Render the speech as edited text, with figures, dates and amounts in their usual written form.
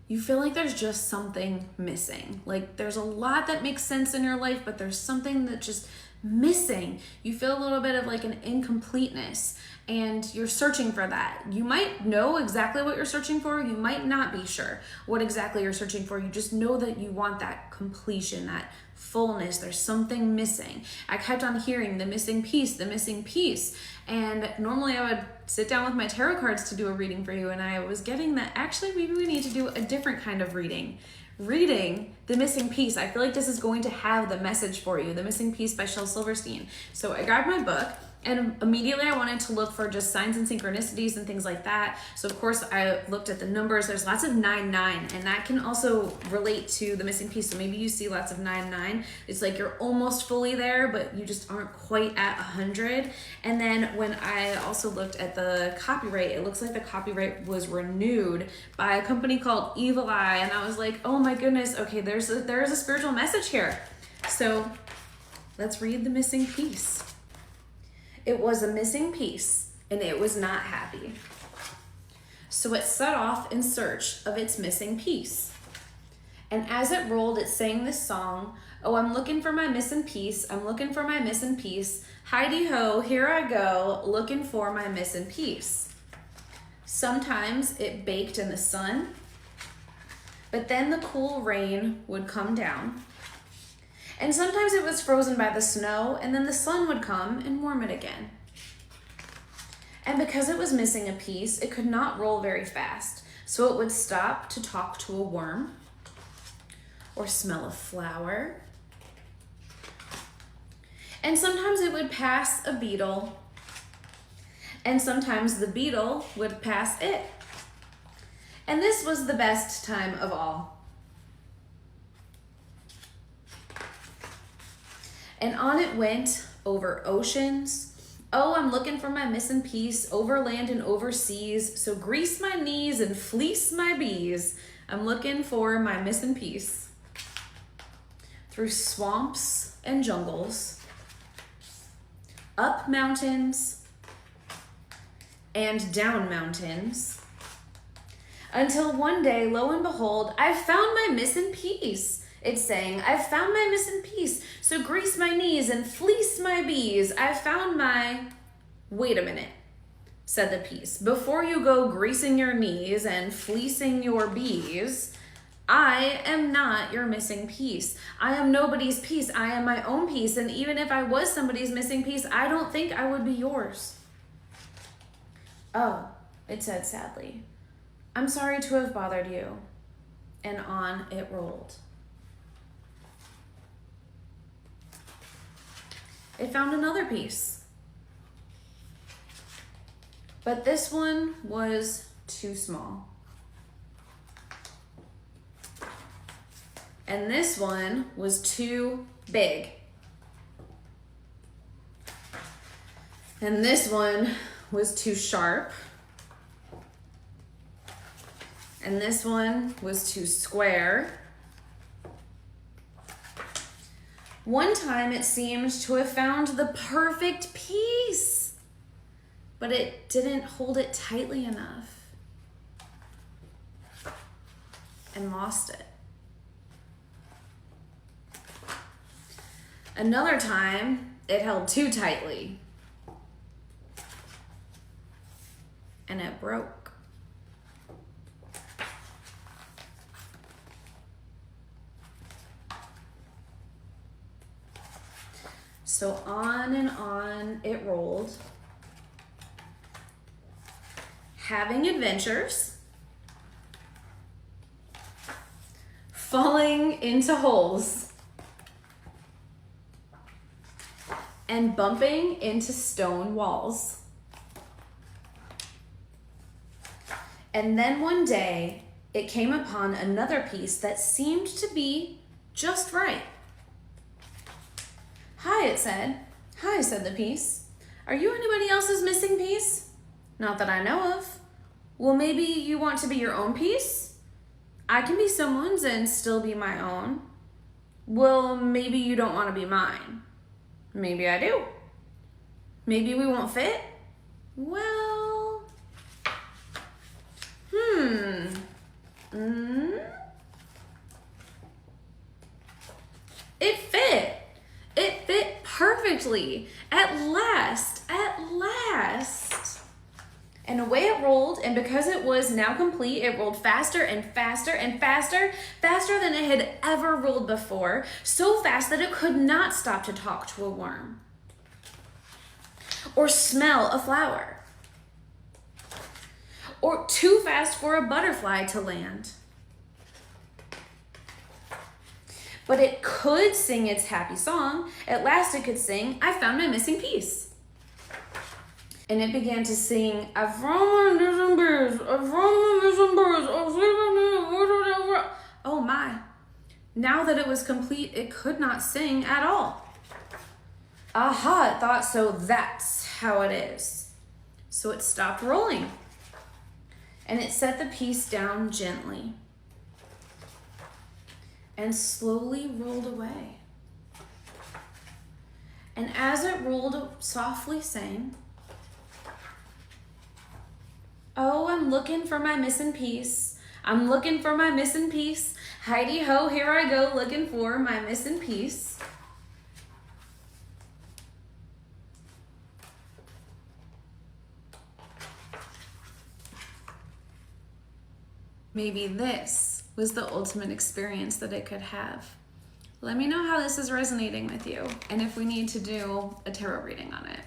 you feel like there's just something missing. Like there's a lot that makes sense in your life, but there's something that's just missing. You feel a little bit of like an incompleteness, and you're searching for that. You might know exactly what you're searching for. You might not be sure what exactly you're searching for. You just know that you want that completion, that fullness. There's something missing. I kept on hearing the missing piece, the missing piece. And normally I would sit down with my tarot cards to do a reading for you, and I was getting that actually maybe we need to do a different kind of reading. Reading the missing piece. I feel like this is going to have the message for you. The Missing Piece by Shel Silverstein. So I grabbed my book, and immediately I wanted to look for just signs and synchronicities and things like that. So of course I looked at the numbers. There's lots of 9-9, and that can also relate to the missing piece. So maybe you see lots of 9-9. It's like you're almost fully there, but you just aren't quite at 100. And then when I also looked at the copyright, it looks like the copyright was renewed by a company called Evil Eye. And I was like, oh my goodness, okay, there is a spiritual message here. So let's read the missing piece. It was a missing piece, and it was not happy. So it set off in search of its missing piece. And as it rolled, it sang this song, "Oh, I'm looking for my missing piece. I'm looking for my missing piece. Heidi-ho, here I go, looking for my missing piece." Sometimes it baked in the sun, but then the cool rain would come down. And sometimes it was frozen by the snow, and then the sun would come and warm it again. And because it was missing a piece, it could not roll very fast, so it would stop to talk to a worm, or smell a flower. And sometimes it would pass a beetle, and sometimes the beetle would pass it. And this was the best time of all. And on it went over oceans. Oh, I'm looking for my missing piece, over land and over seas. So grease my knees and fleece my bees. I'm looking for my missing piece. Through swamps and jungles, up mountains and down mountains, until one day, lo and behold, I found my missing piece. It's saying, I've found my missing piece, so grease my knees and fleece my bees. I found my... Wait a minute, said the piece. Before you go greasing your knees and fleecing your bees, I am not your missing piece. I am nobody's piece. I am my own piece, and even if I was somebody's missing piece, I don't think I would be yours. Oh, it said sadly, I'm sorry to have bothered you. And on it rolled. It found another piece. But this one was too small. And this one was too big. And this one was too sharp. And this one was too square. One time it seemed to have found the perfect piece, but it didn't hold it tightly enough and lost it. Another time it held too tightly and it broke. So on and on it rolled, having adventures, falling into holes, and bumping into stone walls. And then one day, it came upon another piece that seemed to be just right. Hi, it said. Hi, said the piece. Are you anybody else's missing piece? Not that I know of. Well, maybe you want to be your own piece? I can be someone's and still be my own. Well, maybe you don't want to be mine. Maybe I do. Maybe we won't fit? Well, it fit. It fit perfectly. At last. And away it rolled, and because it was now complete, it rolled faster and faster and faster, faster than it had ever rolled before, so fast that it could not stop to talk to a worm, or smell a flower, or too fast for a butterfly to land. But it could sing its happy song. At last it could sing, "I found my missing piece." And it began to sing, "I found my missing piece, I found my missing piece, oh my. Now that it was complete, it could not sing at all. Aha, it thought, so that's how it is. So it stopped rolling. And it set the piece down gently. And slowly rolled away. And as it rolled, softly sang, "Oh, I'm looking for my missing piece. I'm looking for my missing piece. Heidi ho, here I go looking for my missing piece." Maybe this was the ultimate experience that it could have. Let me know how this is resonating with you and if we need to do a tarot reading on it.